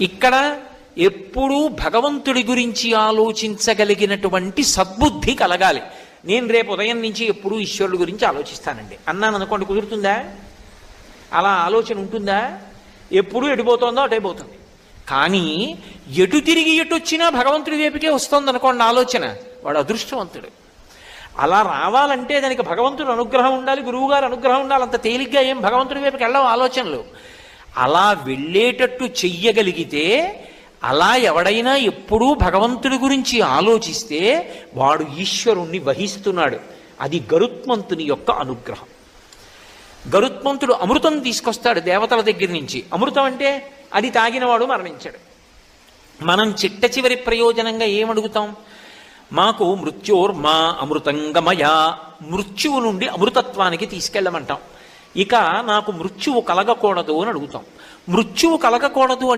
ఇక్కడ ఎప్పుడూ భగవంతుడి గురించి ఆలోచించగలిగినటువంటి సద్బుద్ధి కలగాలి. నేను రేపు ఉదయం నుంచి ఎప్పుడూ ఈశ్వరుడి గురించి ఆలోచిస్తానండి అన్నాను అనుకోండి, కుదురుతుందా? అలా ఆలోచన ఉంటుందా? ఎప్పుడూ ఎడిపోతుందో అటైపోతుంది. కానీ ఎటు తిరిగి ఎటు వచ్చినా భగవంతుడి వైపుకే వస్తుంది అనుకోండి ఆలోచన, వాడు అదృష్టవంతుడు. అలా రావాలంటే దానికి భగవంతుడు అనుగ్రహం ఉండాలి, గురువుగారు అనుగ్రహం ఉండాలి. అంత తేలిగ్గా ఏం భగవంతుడి వైపుకి వెళ్ళవు ఆలోచనలు. అలా వెళ్ళేటట్టు చెయ్యగలిగితే, అలా ఎవడైనా ఎప్పుడూ భగవంతుడి గురించి ఆలోచిస్తే వాడు ఈశ్వరుణ్ణి వహిస్తున్నాడు. అది గరుత్మంతుని యొక్క అనుగ్రహం. గరుత్మంతుడు అమృతం తీసుకొస్తాడు దేవతల దగ్గర నుంచి. అమృతం అంటే అది తాగినవాడు మరణించాడు. మనం చిట్ట చివరి ప్రయోజనంగా ఏమడుగుతాం? మాకు మృత్యోర్మా అమృతంగమయా, మృత్యువు నుండి అమృతత్వానికి తీసుకెళ్ళమంటాం. ఇక నాకు మృత్యువు కలగకూడదు అని అడుగుతాం. మృత్యువు కలగకూడదు